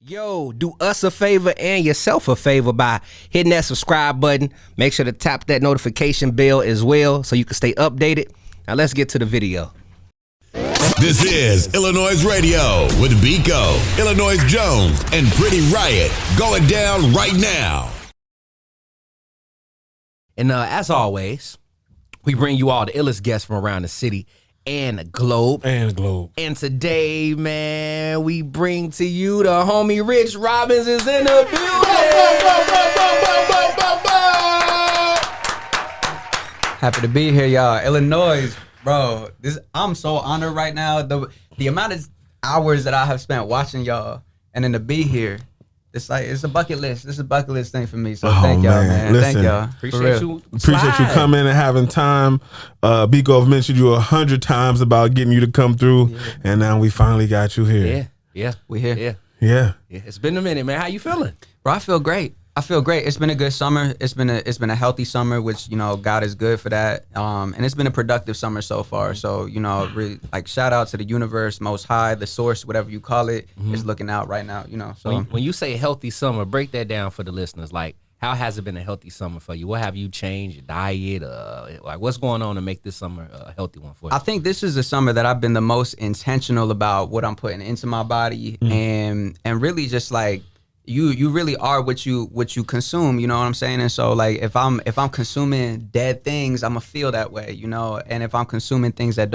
Yo, do us a favor and yourself a favor by hitting that subscribe button. Make sure to tap that notification bell as well so you can stay updated. Now let's get to the video. This is iLLANOiZE Radio with Bekoe, Illinois Jones, and Pretty Riot going down right now. And as always, we bring you all the illest guests from around the city and the globe. And today, man, we bring to you the homie Rich Robbins is in the building. Happy to be here, y'all. iLLANOiZE, bro. I'm so honored right now. The amount of hours that I have spent watching y'all, and then to be here, it's a bucket list. This is a bucket list thing for me. So thank y'all, man. Listen, thank y'all. Appreciate you coming and having time. Bekoe, I've mentioned you 100 times about getting you to come through, and now we finally got you here. Yeah, we here. Yeah. It's been a minute, man. How you feeling? Bro, I feel great. It's been a good summer. It's been a healthy summer, which, you know, God is good for that. And it's been a productive summer so far. So, you know, really, like, shout out to the universe, Most High, the source, whatever you call it, is looking out right now, you know. So when you say healthy summer, break that down for the listeners. Like, how has it been a healthy summer for you? What have you changed? Your diet? Like, what's going on to make this summer a healthy one for you? I think this is the summer that I've been the most intentional about what I'm putting into my body, and really just like, you really are what you consume, you know what I'm saying? And so, like, if I'm consuming dead things, I'm gonna feel that way, you know. And if I'm consuming things that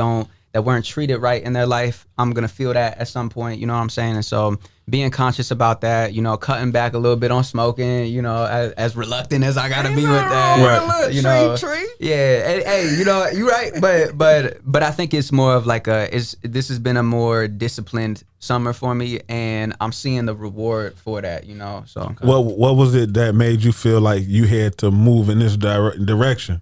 weren't treated right in their life, I'm gonna feel that at some point, you know what I'm saying? And so being conscious about that, you know, cutting back a little bit on smoking, you know, as reluctant as I gotta be with that, right. you know. Yeah, hey, you know, you're right, but I think it's more of like this has been a more disciplined summer for me, and I'm seeing the reward for that, you know. So what was it that made you feel like you had to move in this direction?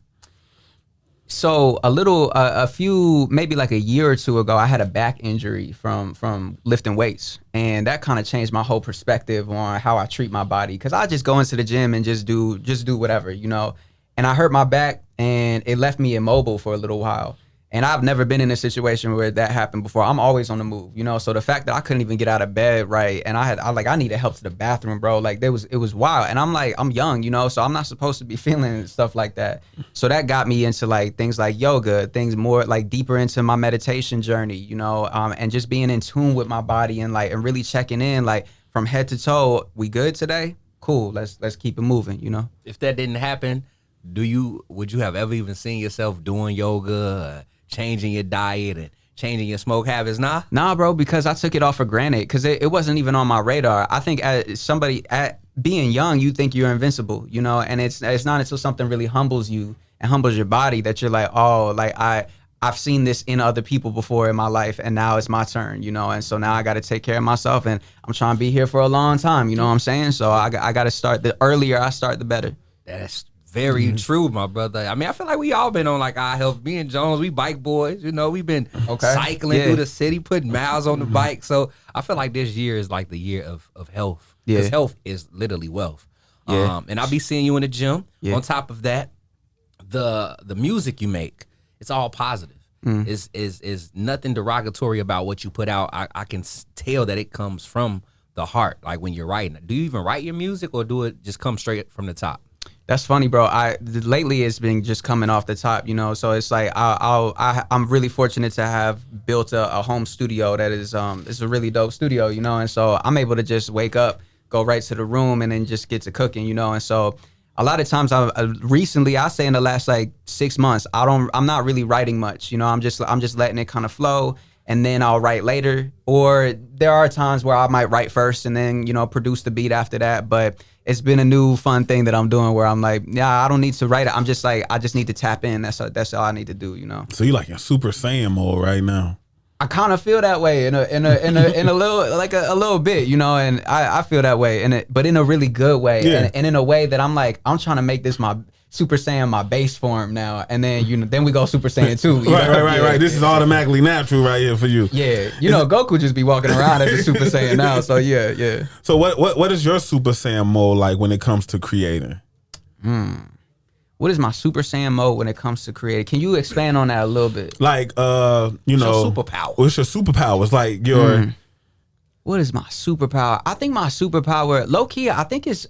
So a few, maybe like a year or two ago, I had a back injury from lifting weights, and that kind of changed my whole perspective on how I treat my body. Cause I just go into the gym and just do whatever, you know. And I hurt my back, and it left me immobile for a little while. And I've never been in a situation where that happened before. I'm always on the move, you know. So the fact that I couldn't even get out of bed right, and I needed help to the bathroom, bro. Like, it was wild. And I'm young, you know, so I'm not supposed to be feeling stuff like that. So that got me into like things like yoga, things more like deeper into my meditation journey, you know, and just being in tune with my body and really checking in, like, from head to toe. We good today? Cool. Let's keep it moving, you know. If that didn't happen, would you have ever even seen yourself doing yoga? Changing your diet and changing your smoke habits? Nah, bro, because I took it all for granted, because it wasn't even on my radar. I think as somebody being young, you think you're invincible, you know, and it's not until something really humbles you and humbles your body that you're like, oh, like I've seen this in other people before in my life, and now it's my turn, you know. And so now I got to take care of myself, and I'm trying to be here for a long time, you know what I'm saying? So I got to start. The earlier I start, the better. That's very true, my brother. I mean, I feel like we all been on like our health. Me and Jones, we bike boys. You know, we've been cycling through the city, putting miles on the bike. So I feel like this year is like the year of health. Because health is literally wealth. And I'll be seeing you in the gym. On top of that, the music you make, it's all positive. Is nothing derogatory about what you put out. I can tell that it comes from the heart. Like when you're writing, do you even write your music, or do it just come straight from the top? That's funny, bro. Lately it's been just coming off the top, you know. So it's like I'm really fortunate to have built a home studio that is it's a really dope studio, you know. And so I'm able to just wake up, go right to the room, and then just get to cooking, you know. And so a lot of times recently, I say in the last like 6 months, I'm not really writing much, you know. I'm just letting it kind of flow, and then I'll write later. Or there are times where I might write first and then, you know, produce the beat after that. But it's been a new fun thing that I'm doing where I'm like, yeah, I don't need to write it. I'm just like, I just need to tap in. That's all I need to do, you know. So you like in Super Saiyan mode right now? I kind of feel that way in a little, like a little bit, you know, and I feel that way, but in a really good way, and in a way that I'm like, I'm trying to make this my Super Saiyan, my base form now, and then, you know, then we go Super Saiyan 2. Right. This is automatically natural right here for you. Yeah, you know, Goku just be walking around as a Super Saiyan now, so yeah. So what is your Super Saiyan mode like when it comes to creating? What is my Super Saiyan mode when it comes to creating? Can you expand on that a little bit? Like, you know, superpower. What's your superpower? It's like your What is my superpower? I think my superpower, low key, I think it's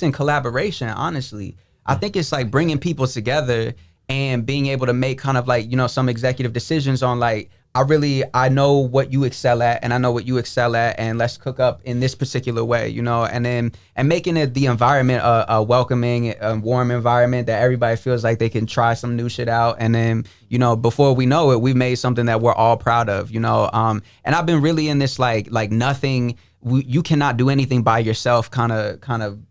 in collaboration, honestly. I think it's like bringing people together and being able to make kind of like, you know, some executive decisions on like, I know what you excel at and I know what you excel at, and let's cook up in this particular way, you know, and making it the environment a welcoming, warm environment that everybody feels like they can try some new shit out. And then, you know, before we know it, we've made something that we're all proud of, you know. And I've been really in this like nothing. You cannot do anything by yourself kind of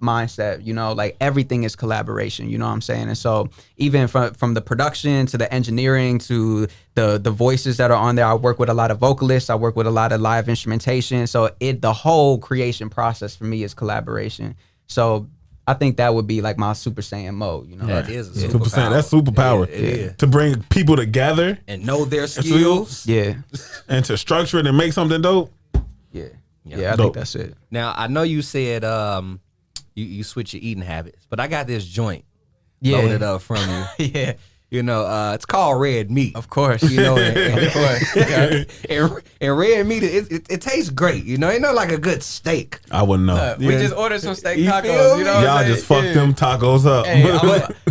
mindset, you know, like everything is collaboration, you know what I'm saying? And so even from the production to the engineering to the voices that are on there, I work with a lot of vocalists, I work with a lot of live instrumentation. So the whole creation process for me is collaboration. So I think that would be like my Super Saiyan mode, you know? That is a Super Saiyan. That's superpower. Yeah, it is. To bring people together. And know their skills. Yeah. And to structure it and make something dope. Yeah. Yeah, I Dope. think that's it. Now, I know you said you switch your eating habits, but I got this joint Yeah. loaded up from you. Yeah. You know, it's called red meat. Of course. You know, Of course. Yeah. and red meat, it tastes great. You know, it's not like a good steak. I wouldn't know. We just ordered some steak You tacos, feel you know me? what Y'all I'm just saying? fucked them tacos up. Hey,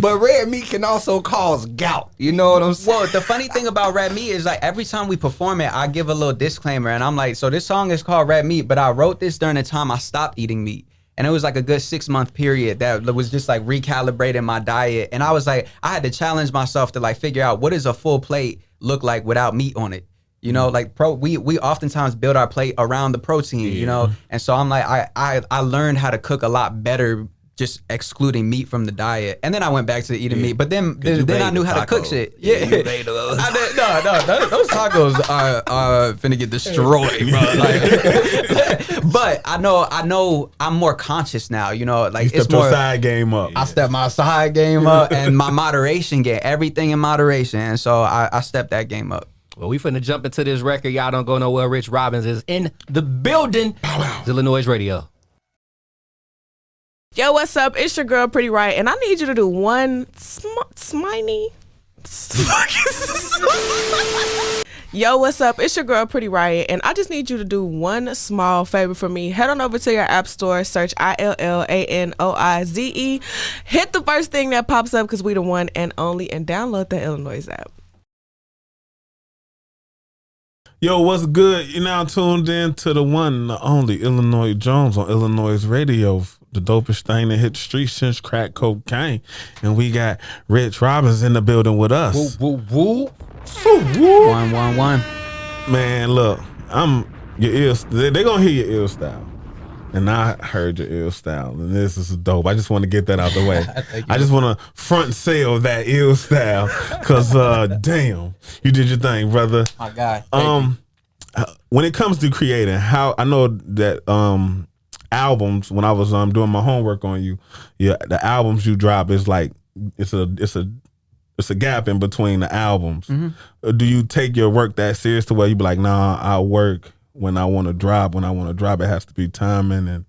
But red meat can also cause gout. You know what I'm saying? Well, the funny thing about Red Meat is like every time we perform it, I give a little disclaimer and I'm like, so this song is called Red Meat, but I wrote this during the time I stopped eating meat. And it was like a good 6-month period that was just like recalibrating my diet. And I was like, I had to challenge myself to like figure out what does a full plate look like without meat on it. You know, like we oftentimes build our plate around the protein, you know? And so I'm like, I learned how to cook a lot better just excluding meat from the diet. And then I went back to eating meat. But then I knew how to cook shit. Yeah. You made those. Those tacos are finna get destroyed, bro. Like, but I know I'm more conscious now, you know, like You it's stepped your more side game up. I stepped my side game up and my moderation game, everything in moderation. And so I stepped that game up. Well, we finna jump into this record. Y'all don't go nowhere. Rich Robbins is in the building. It's iLLANOiZE Radio. Yo, what's up? It's your girl, Pretty Riot, and I need you to do one sminy. Yo, what's up? It's your girl, Pretty Riot, and I just need you to do one small favor for me. Head on over to your app store, search iLLANOiZE. Hit the first thing that pops up because we the one and only, and download the iLLANOiZE app. Yo, what's good? You're now tuned in to the one, the only Illinois Jones on iLLANOiZE Radio, the dopest thing that hit the streets since crack cocaine. And we got Rich Robbins in the building with us. Woo, woo, woo. 111. Man, look, I'm your ill. They're gonna hear your ill style, and I heard your ill style, and this is dope. I just want to get that out the way. I just want to front sell that ill style, cause damn, you did your thing, brother. My guy. When it comes to creating, how I know that albums. When I was doing my homework on you, yeah, the albums you drop is like it's a gap in between the albums. Mm-hmm. Do you take your work that serious to where you be like, nah, I work when I want to drop. When I want to drop, it has to be timing and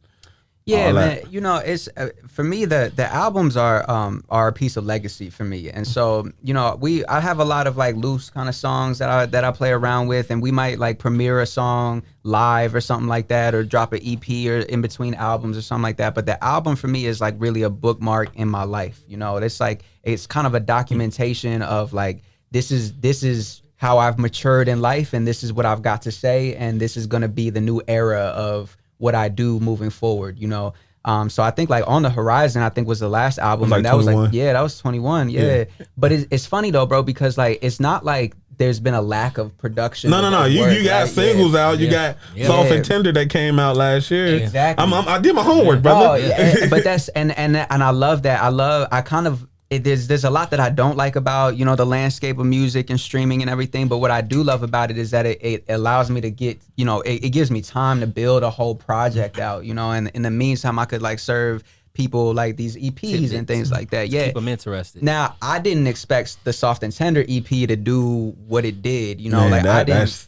yeah, all man. that. You know, it's for me the albums are a piece of legacy for me, and so you know I have a lot of like loose kind of songs that I play around with, and we might like premiere a song live or something like that, or drop an EP or in between albums or something like that. But the album for me is like really a bookmark in my life. You know, it's kind of a documentation of like this is how I've matured in life, and this is what I've got to say, and this is gonna be the new era of what I do moving forward, you know. So I think like On the Horizon, I think was the last album, like and that 21. was like, yeah, that was 21, yeah. But it's funny though, bro, because like it's not like there's been a lack of production. No. You got singles out. You got Soft and Tender that came out last year. Exactly. I did my homework, brother. Oh, yeah. But that's and I love that. I kind of. There's a lot that I don't like about, you know, the landscape of music and streaming and everything. But what I do love about it is that it allows me to get, you know, it gives me time to build a whole project out, you know, and in the meantime, I could like serve people like these EPs Tidbits. and things like that. Yeah. Keep them interested. Now, I didn't expect the Soft and Tender EP to do what it did, you know, Man, like I didn't.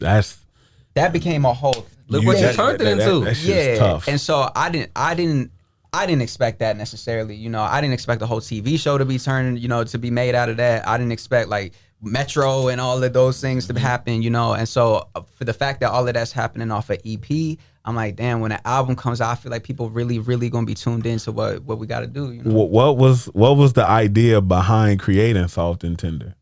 That became a whole. Look what you turned it into. That shit's tough. And so I didn't expect that necessarily. You know, I didn't expect the whole TV show to be turned, you know, to be made out of that. I didn't expect like Metro and all of those things to happen, you know. And so for the fact that all of that's happening off of EP, I'm like, damn, when the album comes out, I feel like people really, really gonna be tuned into what we got to do. You know? What was the idea behind creating Soft and Tender?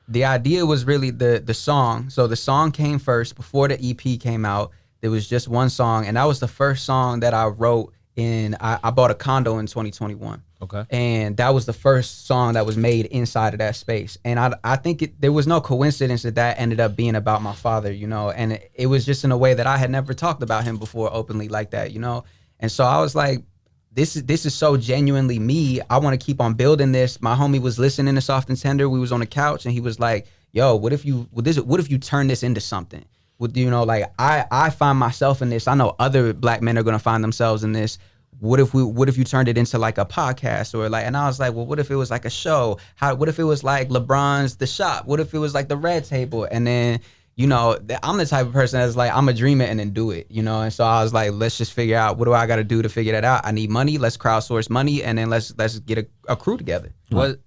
The idea was really the song. So the song came first before the EP came out. There was just one song, and that was the first song that I wrote I bought a condo in 2021. Okay. And that was the first song that was made inside of that space. And I think there was no coincidence that ended up being about my father, you know, and it was just in a way that I had never talked about him before openly like that, you know? And so I was like, this is so genuinely me. I want to keep on building this. My homie was listening to Soft and Tender. We was on the couch and he was like, yo, what if you turn this into something? You know, like I find myself in this. I know other black men are gonna find themselves in this. What if you turned it into like a podcast or like? And I was like, well, what if it was like a show? What if it was like LeBron's The Shop? What if it was like the Red Table? And then, you know, I'm the type of person that's like, I'm a dream it and then do it, you know. And so I was like, let's just figure out what do I got to do to figure that out. I need money. Let's crowdsource money, and then let's get a crew together. What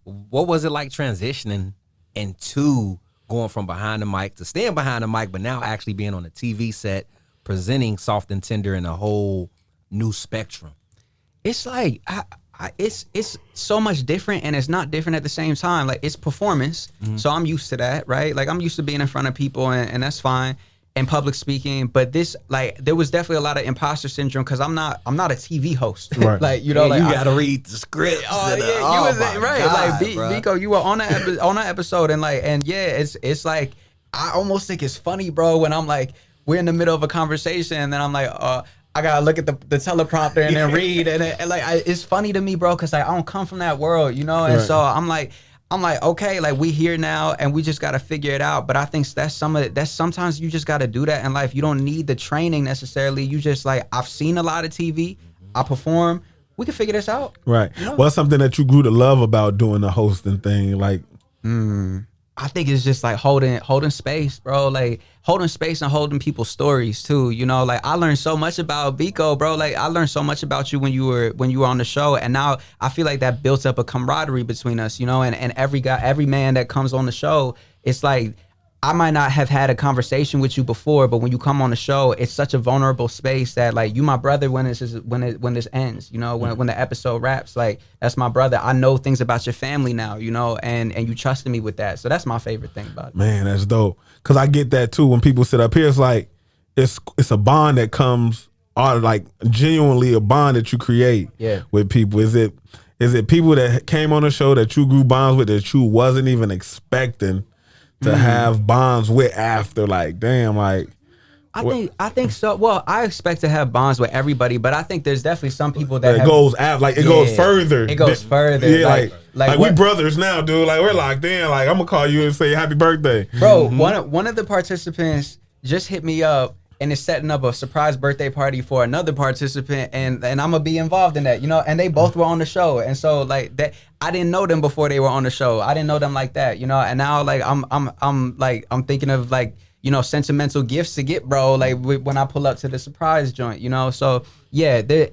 was it like transitioning into going from behind the mic to staying behind the mic, but now actually being on a TV set, presenting Soft and Tender in a whole new spectrum? It's like it's so much different, and it's not different at the same time. Like, it's performance, so I'm used to that, right? Like, I'm used to being in front of people, and that's fine, and public speaking. But this, like, there was definitely a lot of imposter syndrome because I'm not a TV host, right? Like, you know, yeah, like you gotta read the script. Oh yeah, you was right. God, like Bekoe, you were on that episode, and yeah, it's like I almost think it's funny, bro, when I'm like, we're in the middle of a conversation, and then I'm like, I gotta look at the teleprompter and then read, and it's funny to me, bro, because I don't come from that world, you know, and right. so I'm like, okay, like, we here now, and we just gotta figure it out. But I think that's sometimes you just gotta do that in life. You don't need the training necessarily. You just like, I've seen a lot of TV, I perform, we can figure this out. Right. You know? What's something that you grew to love about doing the hosting thing? Like, I think it's just like holding space, bro. Like, holding space and holding people's stories too. You know, like, I learned so much about Bekoe, bro. Like, I learned so much about you when you were on the show, and now I feel like that built up a camaraderie between us. You know, and every man that comes on the show, it's like, I might not have had a conversation with you before, but when you come on the show, it's such a vulnerable space that, like, you my brother when this ends, you know, when the episode wraps, like, that's my brother. I know things about your family now, you know, and you trusted me with that. So that's my favorite thing about it. Man, that's dope. Cause I get that too. When people sit up here, it's like, it's a bond that comes out, like, genuinely a bond that you create with people. Is it people that came on the show that you grew bonds with that you wasn't even expecting to have bonds with after? Like, damn, like, I think so. Well, I expect to have bonds with everybody, but I think there's definitely some people that goes after, like, it goes further. It goes further. Yeah, like we brothers now, dude. Like, we're locked in. Like, I'm gonna call you and say happy birthday, bro. One of the participants just hit me up and is setting up a surprise birthday party for another participant, and I'm gonna be involved in that, you know. And they both were on the show, and so, like, that, I didn't know them before they were on the show. I didn't know them like that, you know. And now, like, I'm thinking of, like, you know, sentimental gifts to get, bro, like, when I pull up to the surprise joint, you know. So yeah, there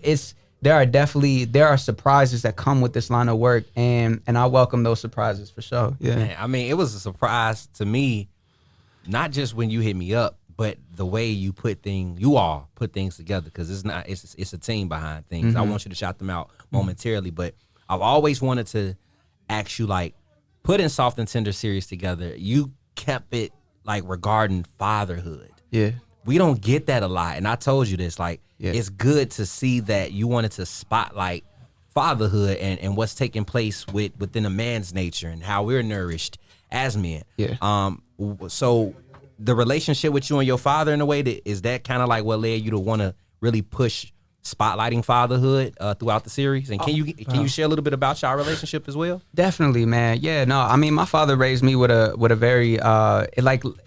are surprises that come with this line of work, and I welcome those surprises for sure. Yeah, man, I mean, it was a surprise to me, not just when you hit me up, but the way you all put things together, because it's a team behind things. I want you to shout them out momentarily, but I've always wanted to ask you, like, putting Soft and Tender series together, you kept it, like, regarding fatherhood. Yeah. We don't get that a lot, and I told you this, like, it's good to see that you wanted to spotlight fatherhood and what's taking place within a man's nature and how we're nourished as men. Yeah. So the relationship with you and your father, in a way, is that kind of like what led you to want to really push spotlighting fatherhood throughout the series? And can you share a little bit about y'all relationship as well? Definitely, man. Yeah, no, I mean, my father raised me with a very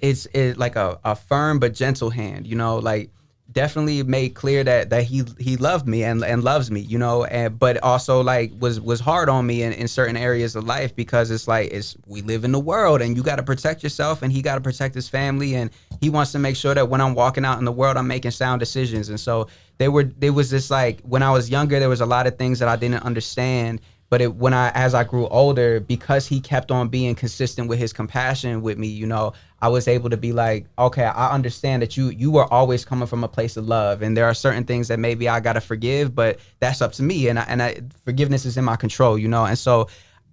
it's like a firm but gentle hand, you know, like, definitely made clear that he loved me and loves me, you know, but also, like, was hard on me in certain areas of life, because it's like, we live in the world and you got to protect yourself, and he got to protect his family, and he wants to make sure that when I'm walking out in the world, I'm making sound decisions. And so there was this, like, when I was younger, there was a lot of things that I didn't understand. But as I grew older, because he kept on being consistent with his compassion with me, you know, I was able to be like, okay, I understand that you were always coming from a place of love, and there are certain things that maybe I gotta forgive, but that's up to me, and forgiveness is in my control, you know. And so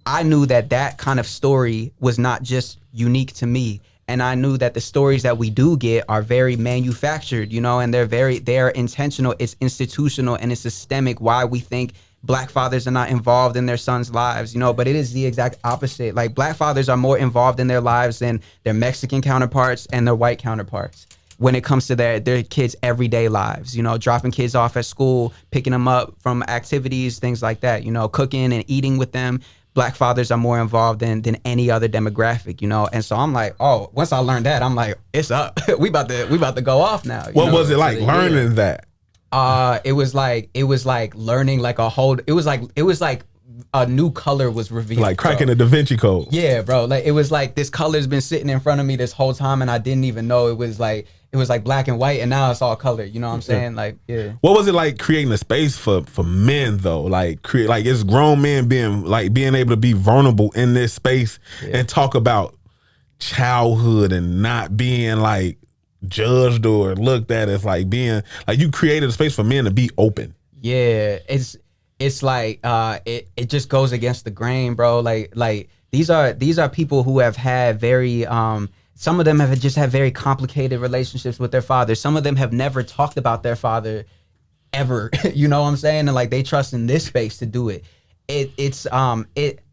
I knew that kind of story was not just unique to me. And I knew that the stories that we do get are very manufactured, you know, and they're intentional, it's institutional, and it's systemic why we think Black fathers are not involved in their sons' lives, you know, but it is the exact opposite. Like, Black fathers are more involved in their lives than their Mexican counterparts and their white counterparts when it comes to their kids' everyday lives, you know, dropping kids off at school, picking them up from activities, things like that, you know, cooking and eating with them. Black fathers are more involved than any other demographic, you know. And so I'm like, oh, once I learned that, I'm like, it's up. we about to go off now. What was it like learning that? It was like learning like a whole. It was like a new color was revealed. Like cracking the Da Vinci Code. Yeah, bro. Like, it was like this color's been sitting in front of me this whole time, and I didn't even know it was like black and white, and now it's all color. You know what I'm saying? Like, yeah. What was it like creating a space for men though? Like it's grown men being able to be vulnerable in this space and talk about childhood and not being like judged or looked at as like being like, you created a space for men to be open. Yeah, it's like it just goes against the grain, bro. Like these are people who have had very some of them have just had very complicated relationships with their father. Some of them have never talked about their father ever. You know what I'm saying? And like, they trust in this space to do it. I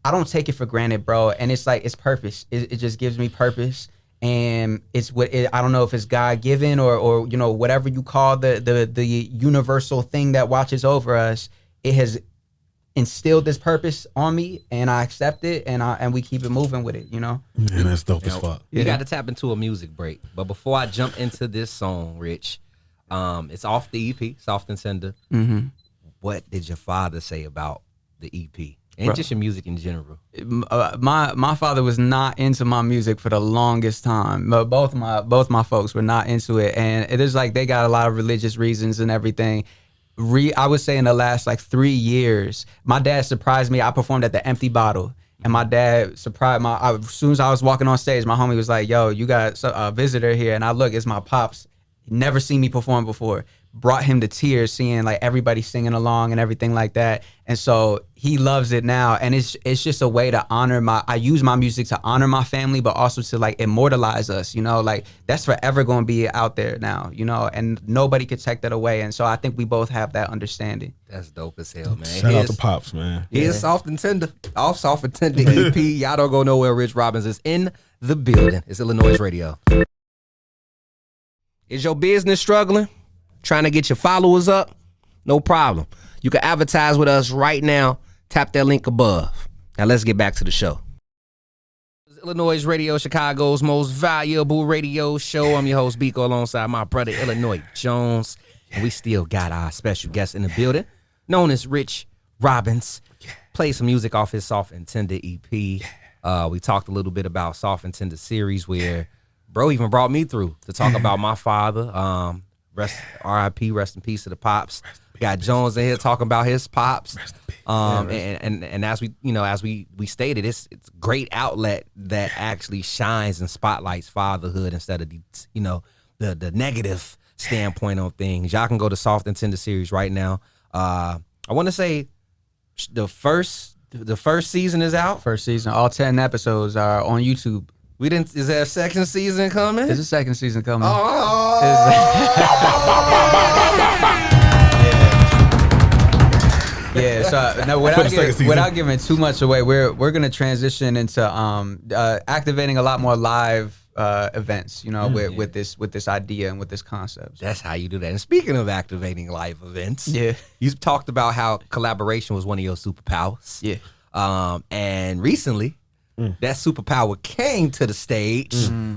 don't take it for granted, bro. And it's like, it's purpose. It just gives me purpose. And it's I don't know if it's God given or you know, whatever you call the universal thing that watches over us. It has instilled this purpose on me, and I accept it, and we keep it moving with it, you know. Man, that's dope as fuck. You got to tap into a music break, but before I jump into this song, Rich, it's off the EP, Soft and Tender. Mm-hmm. What did your father say about the EP and just your music in general? My father was not into my music for the longest time. Both my folks were not into it, and it is like they got a lot of religious reasons and everything. I would say in the last like 3 years, my dad surprised me. I performed at the Empty Bottle, and my dad surprised as soon as I was walking on stage, my homie was like, yo, you got a visitor here. And I look, it's my pops. Never seen me perform before. Brought him to tears seeing like everybody singing along and everything like that. And so he loves it now. And it's just a way to honor I use my music to honor my family, but also to like immortalize us, you know, like that's forever going to be out there now, you know, and nobody could take that away. And so I think we both have that understanding. That's dope as hell, man. Shout out to Pops, man. Here's Soft and Tender, off Soft and Tender EP. Y'all don't go nowhere. Rich Robbins is in the building. It's iLLANOiZE Radio. Is your business struggling? Trying to get your followers up? No problem. You can advertise with us right now. Tap that link above. Now let's get back to the show. It's iLLANOiZE Radio, Chicago's most valuable radio show. I'm your host, Bekoe, alongside my brother, Illinois Jones. And we still got our special guest in the building, known as Rich Robbins. Play some music off his Soft and Tender EP. We talked a little bit about Soft and Tender series where bro even brought me through to talk about my father. R.I.P. Rest in peace to the pops. We got Jones in here talking about his pops. And as we stated, it's a great outlet that actually shines and spotlights fatherhood instead of the negative standpoint on things. Y'all can go to Soft and Tender series right now. I want to say the first season is out. First season, all 10 episodes are on YouTube. Is there a second season coming? There's a second season coming. Yeah. So no, without giving too much away, we're gonna transition into activating a lot more live events. You know, with this idea and with this concept. That's how you do that. And speaking of activating live events, you talked about how collaboration was one of your superpowers. Yeah. And recently, that superpower came to the stage.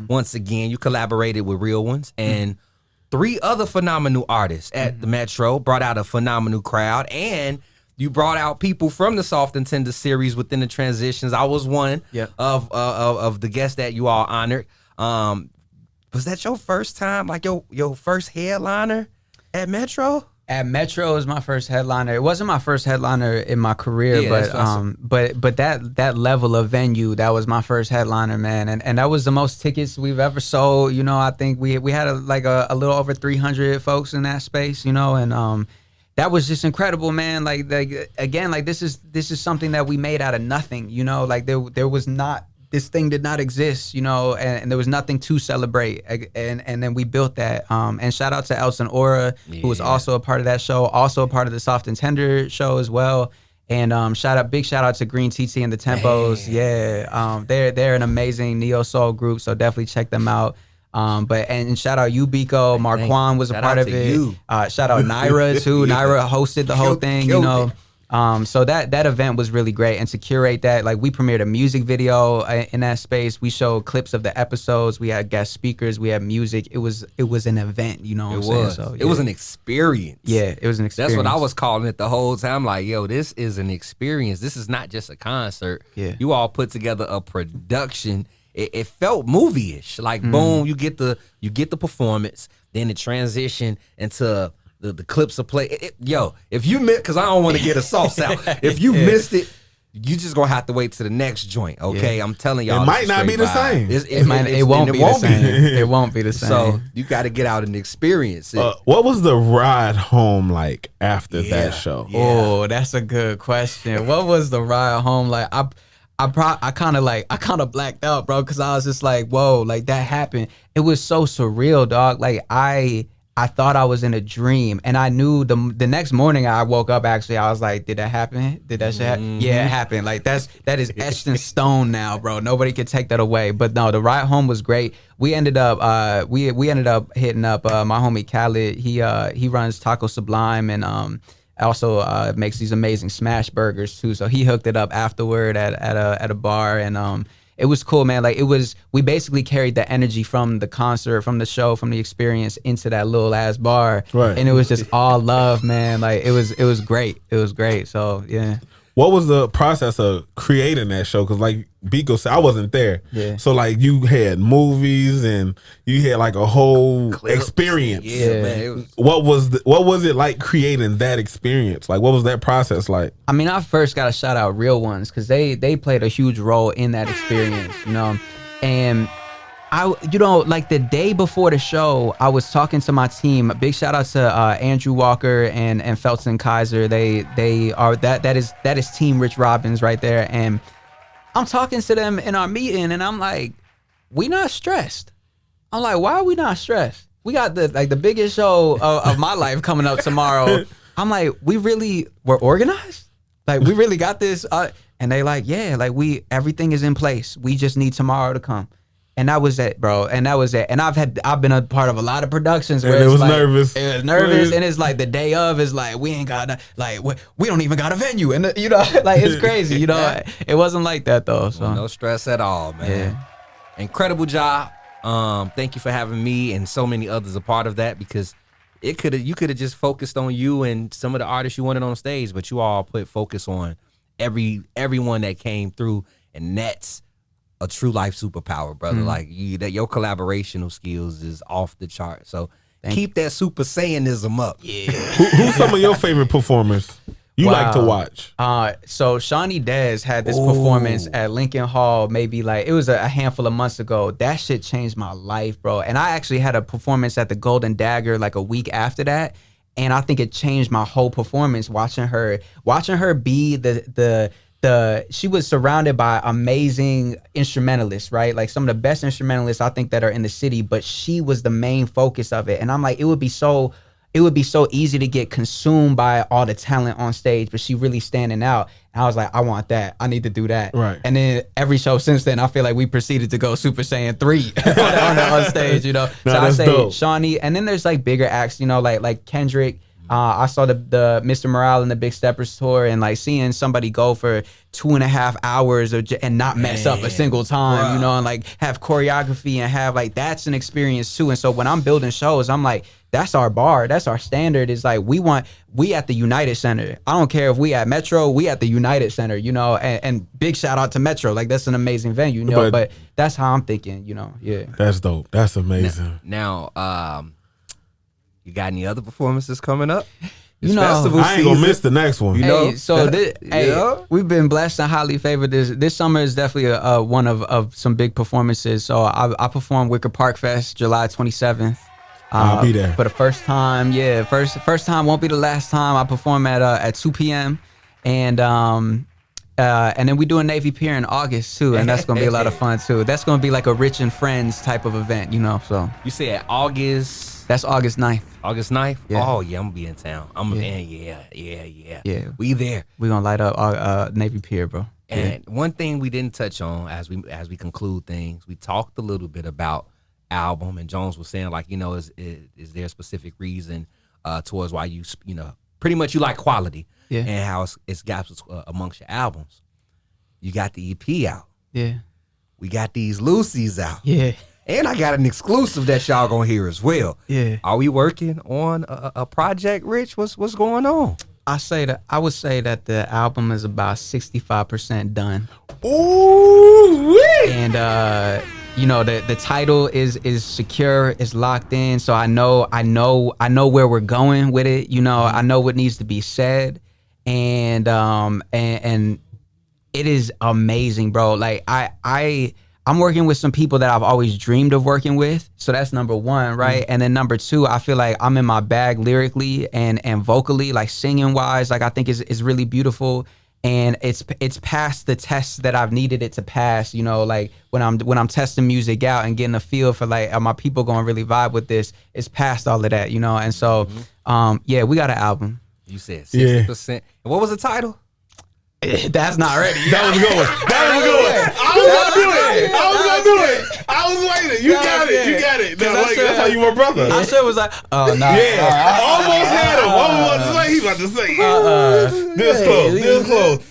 Once again, you collaborated with real ones, and 3 other phenomenal artists at the Metro brought out a phenomenal crowd, and you brought out people from the Soft and Tender series within the transitions. I was one of the guests that you all honored. Was that your first time, like your first headliner at Metro? At Metro was my first headliner. It wasn't my first headliner in my career, but that level of venue, that was my first headliner, man. And that was the most tickets we've ever sold. You know, I think we had a little over 300 folks in that space, you know, and that was just incredible, man. Like again, like this is something that we made out of nothing, you know, like there was not, this thing did not exist, you know, and there was nothing to celebrate. And then we built that. And shout out to Elson Aura, who was also a part of that show, also a part of the Soft and Tender show as well. And big shout out to Green TT and the Tempos. Yeah. They're an amazing neo soul group, so definitely check them out. And shout out you, Bekoe. Marquand was a part of it. Shout out Naira too. Naira hosted the whole thing, you know. So that event was really great, and to curate that, like we premiered a music video in that space. We showed clips of the episodes. We had guest speakers. We had music. It was an event, you know what I'm saying? So, it was an experience. Yeah, it was an experience. That's what I was calling it the whole time. Like, yo, this is an experience. This is not just a concert. Yeah, you all put together a production. It felt movie-ish. Like, boom, you get the performance, then the transition into the clips of play. Yo, if you missed, because I don't want to get a sauce out. If you missed it, you just gonna have to wait to the next joint. Okay, I'm telling y'all, it might not be the same. It won't be the same. It won't be the same. So you got to get out and experience it. What was the ride home like after that show? Yeah. Oh, that's a good question. What was the ride home like? I kind of blacked out, bro, because I was just like, whoa, like that happened. It was so surreal, dog. Like I thought I was in a dream, and I knew the next morning I woke up, actually, I was like, did that happen? Did that shit happen? Yeah, it happened. Like that is etched in stone now, bro. Nobody could take that away. But no, the ride home was great. We ended up we ended up hitting up my homie Khaled. He runs Taco Sublime, and also makes these amazing smash burgers too. So he hooked it up afterward at a bar, and it was cool, man. Like we basically carried the energy from the concert, from the show, from the experience into that little ass bar, right? And it was just all love, man. Like it was great. It was great. So yeah. What was the process of creating that show? Because like Bekoe said, I wasn't there. Yeah. So like you had movies and you had like a whole experience. Yeah, man. What was it like creating that experience? Like what was that process like? I mean, I first got to shout out Real Ones, because they played a huge role in that experience, you know. And like the day before the show, I was talking to my team. Big shout out to Andrew Walker and Felton Kaiser. They are that is Team Rich Robbins right there. And I'm talking to them in our meeting, and I'm like, we not stressed. I'm like, why are we not stressed? We got the biggest show of my life coming up tomorrow. I'm like, we're organized. Like we really got this. And they like, yeah, like everything is in place. We just need tomorrow to come. And that was it, bro. And that was it. And I've been a part of a lot of productions where it was like, nervous. It was nervous, and it's like the day of is like we ain't got we don't even got a venue, and you know, like it's crazy, you know. It wasn't like that though. So no stress at all, man. Yeah. Incredible job. Thank you for having me and so many others a part of that, because you could have just focused on you and some of the artists you wanted on stage, but you all put focus on everyone that came through, and that's a true life superpower, brother. Like your collaborational skills is off the chart. So keep that Super Saiyanism up. Yeah. Who's some of your favorite performers you like to watch? So Shawnee Dez had this performance at Lincoln Hall, maybe like it was a handful of months ago. That shit changed my life, bro. And I actually had a performance at the Golden Dagger like a week after that. And I think it changed my whole performance, watching her be she was surrounded by amazing instrumentalists, right? Like some of the best instrumentalists I think that are in the city, but she was the main focus of it. And I'm like, it would be so easy to get consumed by all the talent on stage, but she really standing out. And I was like, I want that. I need to do that. Right. And then every show since then, I feel like we proceeded to go Super Saiyan 3 on stage, you know? No, so I say dope. Shawnee, and then there's like bigger acts, you know, like Kendrick. I saw the Mr. Morale and the Big Steppers tour, and like seeing somebody go for 2.5 hours and not mess up a single time, you know, and like have choreography and have like, that's an experience too. And so when I'm building shows, I'm like, that's our bar, that's our standard. Is like we at the United Center. I don't care if we at Metro, we at the United Center, you know, and big shout out to Metro. Like that's an amazing venue, you know, but that's how I'm thinking, you know. Yeah. That's dope. That's amazing. Now You got any other performances coming up? You know, I ain't gonna miss the next one. You know, so yeah. We've been blessed and highly favored. This summer is definitely one of some big performances. So I performed Wicker Park Fest July 27th. I'll be there for the first time. Yeah, first time, won't be the last time. I perform at 2 p.m. and then we do a Navy Pier in August too, and that's gonna be a lot of fun too. That's gonna be like a Rich and Friends type of event, you know. So you said August? That's August 9th. August 9th? Yeah. Oh yeah, I'm gonna be in town. Yeah. We there. We gonna light up Navy Pier, bro. And one thing we didn't touch on as we conclude things, we talked a little bit about album, and Jones was saying, like, you know, is there a specific reason towards why you know, pretty much you like quality, and how it's gaps amongst your albums. You got the EP out. Yeah. We got these Lucy's out. Yeah. And I got an exclusive that y'all gonna hear as well. Yeah. Are we working on a project, Rich? What's going on? I would say that the album is about 65% done. Ooh. And you know, the title is secure, is locked in. So I know where we're going with it. You know, I know what needs to be said, and it is amazing, bro. Like I'm working with some people that I've always dreamed of working with. So that's number one, right? And then number two, I feel like I'm in my bag lyrically and vocally, like singing wise. Like I think is really beautiful. And it's past the tests that I've needed it to pass, you know, like when I'm testing music out and getting a feel for like, are my people going to really vibe with this? It's past all of that, you know? And so, yeah, we got an album. You said 60%. And what was the title? That's not ready. That was a good one. I was gonna do it. I was waiting. You got it. That's how you my brother. I sure was like, oh no. Yeah. Almost had him. What he about to say? This close.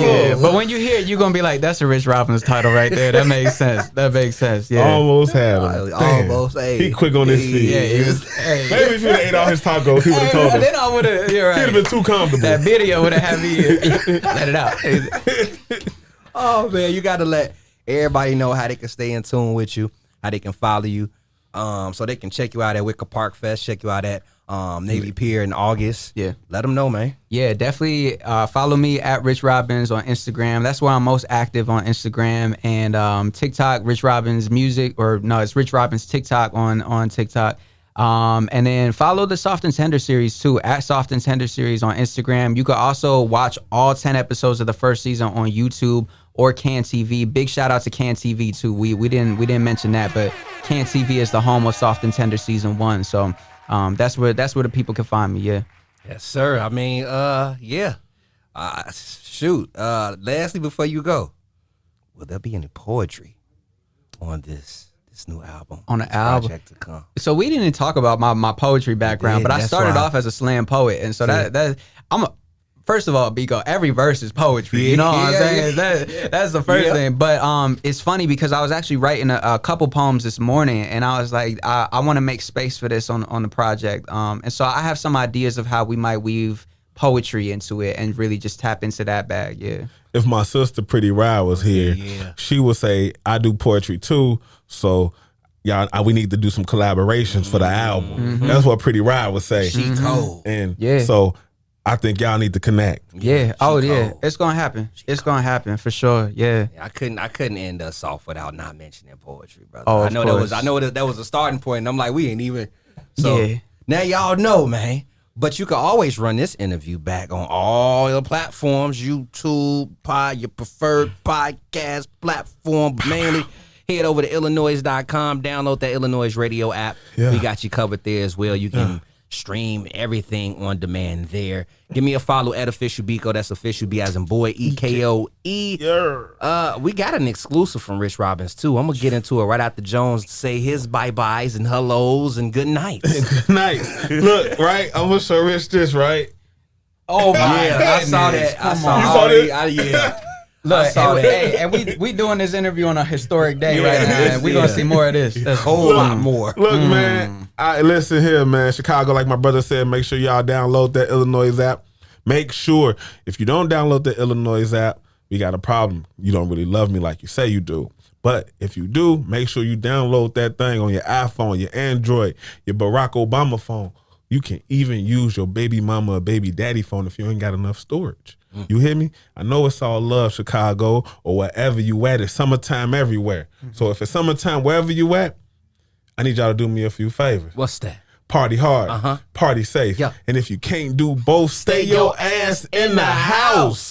Yeah. But when you hear it, you're gonna be like, that's a Rich Robbins title right there. That makes sense. Yeah. Almost had him. Almost. He quick on his feet. Yeah, he was. Maybe if he would have ate all his tacos, he would have told us. Then I would have. You're right. He'd have been too comfortable. That video would have had me let it out. Oh man, you gotta let everybody know how they can stay in tune with you, how they can follow you, so they can check you out at Wicker Park Fest, check you out at Navy Pier in August. Yeah, let them know, man. Yeah, definitely follow me at Rich Robbins on Instagram. That's where I'm most active on Instagram, and TikTok, Rich Robbins Music, or no, it's Rich Robbins TikTok on TikTok. And then follow the Soft and Tender series too, at Soft and Tender series on Instagram. You can also watch all 10 episodes of the first season on YouTube or Can TV. Big shout out to Can TV too. We didn't mention that, but Can TV is the home of Soft and Tender season 1. So that's where the people can find me. Yeah. Yes, sir. I mean, yeah. Shoot. Lastly, before you go, will there be any poetry on this new album? On the album project to come. So we didn't talk about my poetry background, but I started off as a slam poet, and so that first of all, Bekoe, every verse is poetry. You know what I'm saying? That's the first thing. But it's funny because I was actually writing a couple poems this morning, and I was like, I want to make space for this on the project. And so I have some ideas of how we might weave poetry into it and really just tap into that bag. Yeah. If my sister Pretty Rye was here, she would say, I do poetry too. So y'all, we need to do some collaborations for the album. That's what Pretty Rye would say. She cold. And so I think y'all need to connect. Yeah. It's gonna happen. It's gonna happen for sure. Yeah. I couldn't end us off without not mentioning poetry, brother. Oh, I know that was a starting point, and I'm like, we ain't even. So now y'all know, man. But you can always run this interview back on all your platforms, YouTube, your preferred podcast platform, mainly. Head over to iLLANOiZE.com, download that iLLANOiZE radio app. We got you covered there as well. You can stream everything on demand there. Give me a follow at Official Bekoe. That's Official B as in boy, EKOE. We got an exclusive from Rich Robbins too. I'm gonna get into it right after Jones say his bye-byes and hellos and good nights. Good nights. Look, right? I'm gonna show Rich this, right? Oh my goodness. I saw that. You saw that? Yeah. Look, and we doing this interview on a historic day right now. And we gonna see more of this. That's a whole lot more. Look, man. Listen here, man. Chicago, like my brother said, make sure y'all download that iLLANOiZE app. Make sure if you don't download the iLLANOiZE app, we got a problem. You don't really love me like you say you do. But if you do, make sure you download that thing on your iPhone, your Android, your Barack Obama phone. You can even use your baby mama or baby daddy phone if you ain't got enough storage. You hear me? I know it's all love, Chicago, or wherever you at. It's summertime everywhere. So if it's summertime wherever you at, I need y'all to do me a few favors. What's that? Party hard, party safe. Yeah. And if you can't do both, stay your ass in the house.